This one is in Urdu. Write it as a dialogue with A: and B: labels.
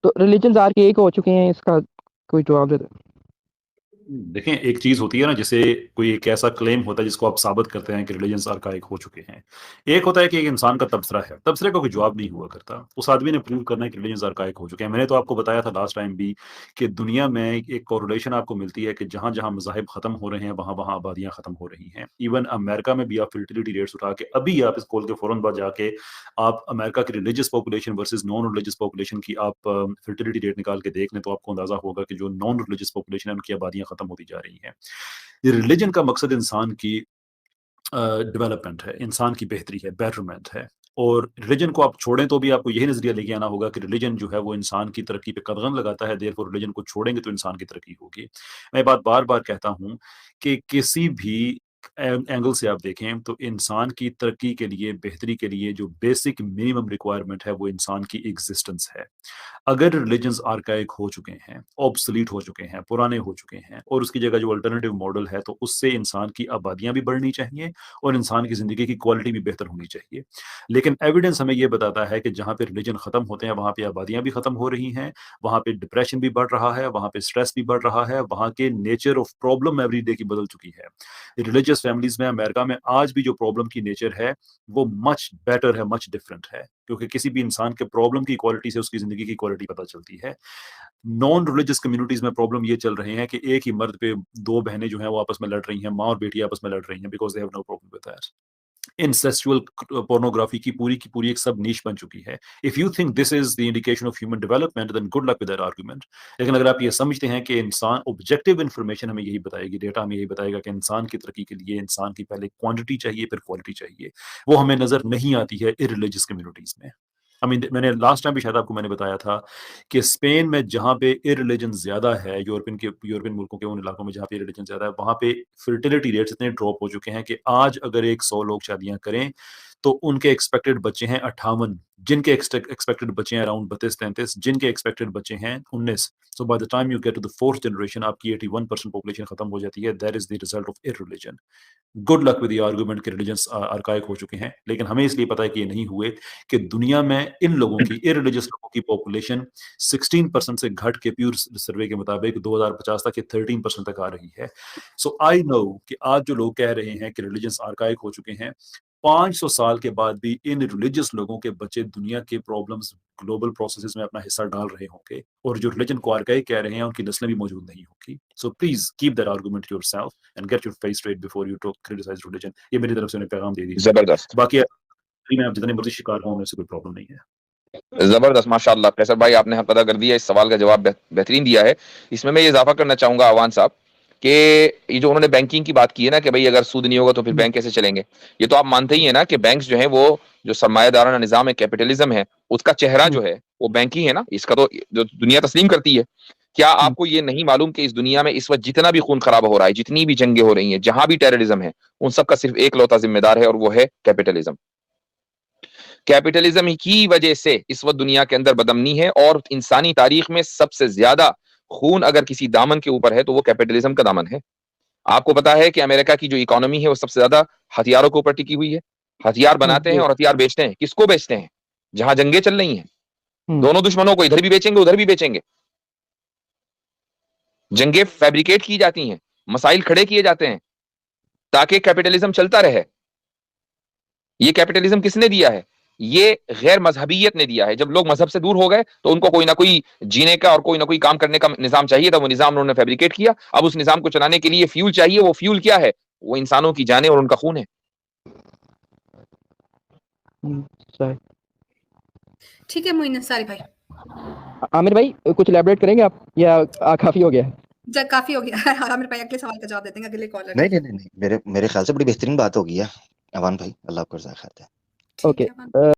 A: تو ریلیجنز آر کے ایک ہو چکے ہیں، اس کا کوئی جواب دے دیں؟
B: دیکھیں ایک چیز ہوتی ہے نا، جیسے کوئی ایک ایسا کلیم ہوتا ہے جس کو آپ ثابت کرتے ہیں کہ ریلیجنس آرکائک ہو چکے ہیں. ایک ہوتا ہے کہ ایک انسان کا تبصرہ ہے، تبصرے کا کوئی جواب نہیں ہوا کرتا، اس آدمی نے پروو کرنا ہے کہ ریلیجنس آرکائک ہو چکے ہیں. میں نے تو آپ کو بتایا تھا لاسٹ ٹائم بھی کہ دنیا میں ایک کوریلیشن آپ کو ملتی ہے کہ جہاں جہاں مذاہب ختم ہو رہے ہیں وہاں وہاں آبادیاں ختم ہو رہی ہیں. ایون امریکہ میں بھی آپ فرٹیلیٹی ریٹس اٹھا کے ابھی آپ اس کول کے فوراً بعد جا کے آپ امریکہ کی religious population versus non religious population کی آپ فرٹیلیٹی ریٹ نکال کے دیکھ لیں تو آپ کو اندازہ ہوگا کہ جو نان ریلیجس پاپولیشن ہے ان کی آبادیاں ختم ہوتی جا رہی ہیں. ریلیجن کا مقصد انسان کی ڈیولپمنٹ ہے، انسان کی بہتری ہے، بیٹرمنٹ ہے. اور ریلیجن کو آپ چھوڑیں تو بھی آپ کو یہی نظریہ لے کے آنا ہوگا کہ ریلیجن جو ہے وہ انسان کی ترقی پہ قدغن لگاتا ہے، دیر فور ریلیجن کو چھوڑیں گے تو انسان کی ترقی ہوگی. میں بات بار بار کہتا ہوں کہ کسی بھی اینگل سے آپ دیکھیں تو انسان کی ترقی کے لیے، بہتری کے لیے جو بیسک منیمم ریکوائرمنٹ ہے وہ انسان کی ایگزسٹنس ہے. اگر ریلیجنز آرکائک ہو چکے ہیں، آبسلیٹ ہو چکے ہیں، پرانے ہو چکے ہیں، اور اس کی جگہ جو الٹرنیٹیو ماڈل ہے تو اس سے انسان کی آبادیاں بھی بڑھنی چاہیے اور انسان کی زندگی کی کوالٹی بھی بہتر ہونی چاہیے. لیکن ایویڈنس ہمیں یہ بتاتا ہے کہ جہاں پہ ریلیجن ختم ہوتے ہیں وہاں پہ آبادیاں بھی ختم ہو رہی ہیں، وہاں پہ ڈپریشن بھی بڑھ رہا ہے، وہاں پہ اسٹریس بھی بڑھ رہا ہے، وہاں کے nature of problem every day کی بدل چکی ہے. ریلیجیس فیملیز میں امریکہ میں آج بھی جو پرابلم کی نیچر ہے وہ مچ بیٹر ہے، مچ ڈفرینٹ ہے، کیونکہ کسی بھی انسان کے پرابلم کی کوالٹی سے اس کی زندگی کی کوالٹی پتہ چلتی ہے. نان ریلیجس کمیونٹیز میں پرابلم یہ چل رہے ہیں کہ ایک ہی مرد پہ دو بہنیں جو ہیں وہ آپس میں لڑ رہی ہیں، ماں اور بیٹی آپس میں لڑ رہی ہیں because they have no problem with that. Incestual pornography کی پوری ایک سب نیش بن چکی ہے. If you think this is the indication of human development then good luck with that argument. لیکن اگر آپ یہ سمجھتے ہیں کہ انسان آبجیکٹیو انفارمیشن ہمیں یہی بتائے گی، ڈیٹا ہمیں یہی بتائے گا کہ انسان کی ترقی کے لیے انسان کی پہلے کوانٹٹی چاہیے پھر کوالٹی چاہیے، وہ ہمیں نظر نہیں آتی ہے ارریلیجس کمیونٹیز میں. میں نے لاسٹ ٹائم بھی شاید آپ کو میں نے بتایا تھا کہ اسپین میں جہاں پہ ارریلیجن زیادہ ہے، یورپین ملکوں کے ان علاقوں میں جہاں پہ ارریلیجن زیادہ ہے وہاں پہ فرٹیلیٹی ریٹس اتنے ڈراپ ہو چکے ہیں کہ آج اگر 100 لوگ شادیاں کریں تو ان کے ایکسپیکٹڈ بچے ہیں 58، جن کے ایکسپیکٹڈ بچے ہیں اراؤنڈ 32-33، جن کے ایکسپیکٹڈ بچے ہیں 19. So by the time you get to the fourth generation آپ کی 81% پاپولیشن ختم ہو جاتی ہے. That is the result of irreligion. Good luck with the argument کہ ریلیجنس آرکائک ہو چکے ہیں، لیکن ہمیں اس لیے پتا ہے کہ یہ نہیں ہوئے کہ دنیا میں ان لوگوں کی ارریلیجس لوگوں کی پاپولیشن 16% سے گھٹ کے پیور سروے کے مطابق 2050 تک یہ 13% تک آ رہی ہے. سو آئی نو کہ آج جو لوگ کہہ رہے ہیں کہ ریلیجنس آرکائک ہو چکے ہیں، 500 سال کے بعد بھی ان ریلیجس لوگوں کے بچے دنیا کے پرابلمز گلوبل پروسیسز میں اپنا حصہ ڈال رہے ہوں گے، اور جو ریلیجن کو آرکائک کہہ رہے ہیں ان کی نسلیں بھی موجود نہیں ہوں گی. So please keep that argument yourself and get your face straight before you talk criticise religion. یہ میری طرف سے انہیں پیغام دے دیجیے.
C: زبردست
B: باقی میں آپ جتنے مرضی شکار ہوں میں سے کوئی پرابلم نہیں ہے.
C: زبردست، ماشاء اللہ فیصل بھائی آپ نے پتہ کر دیا، اس سوال کا جواب بہترین دیا ہے. اس میں یہ اضافہ کرنا چاہوں گا عوان صاحب کہ یہ جو انہوں نے بینکنگ کی بات کی ہے نا کہ بھائی اگر سود نہیں ہوگا تو پھر بینک کیسے چلیں گے، یہ تو آپ مانتے ہی ہیں نا کہ بینکس جو ہیں وہ جو سرمایہ دارانہ نظام ہے، کیپٹلزم ہے، اس کا چہرہ جو ہے وہ بینک ہی ہے نا. اس کا تو جو دنیا تسلیم کرتی ہے. کیا آپ کو یہ نہیں معلوم کہ اس دنیا میں اس وقت جتنا بھی خون خراب ہو رہا ہے، جتنی بھی جنگیں ہو رہی ہیں، جہاں بھی ٹیررزم ہے، ان سب کا صرف ایک لوتا ذمہ دار ہے اور وہ ہے کیپٹلزم. کیپٹلزم کی وجہ سے اس وقت دنیا کے اندر بدامنی ہے، اور انسانی تاریخ میں سب سے زیادہ خون اگر کسی دامن کے اوپر ہے تو وہ کیپٹلزم کا دامن ہے. آپ کو پتا ہے کہ امریکہ کی جو اکانومی ہے وہ سب سے زیادہ ہتھیاروں کے اوپر ٹکی ہوئی ہے. ہتھیار بناتے ہیں اور ہتھیار بیچتے ہیں. کس کو بیچتے ہیں؟ جہاں جنگیں چل رہی ہیں دونوں دشمنوں کو ادھر بھی بیچیں گے ادھر بھی بیچیں گے. جنگیں فیبریکیٹ کی جاتی ہیں، مسائل کھڑے کیے جاتے ہیں تاکہ کیپٹلزم چلتا رہے. یہ کیپٹلزم کس نے دیا ہے؟ یہ غیر مذہبیت نے دیا ہے. جب لوگ مذہب سے دور ہو گئے تو ان کو کوئی نہ کوئی جینے کا اور کوئی نہ کوئی کام کرنے کا نظام چاہیے تھا. وہ نظام انہوں نے فیبریکیٹ کیا. اب اس نظام کو چلانے کے لیے فیول چاہیے. وہ فیول کیا ہے؟ وہ انسانوں کی جانیں اور ان کا خون ہے.
D: ٹھیک ہے معین انصاری بھائی.
A: عامر بھائی کچھ ایلیبریٹ کریں گے آپ یا کافی ہو گیا ہے؟
D: کافی ہو گیا. عامر بھائی اگلے سوال کا جواب دیتے ہیں اگلے کالر.
E: نہیں میرے خیال سے بڑی بہترین بات ہوگی ہے عوان بھائی. اللہ آپ کو جزائے خیر دے.
D: ٹھیک ہے.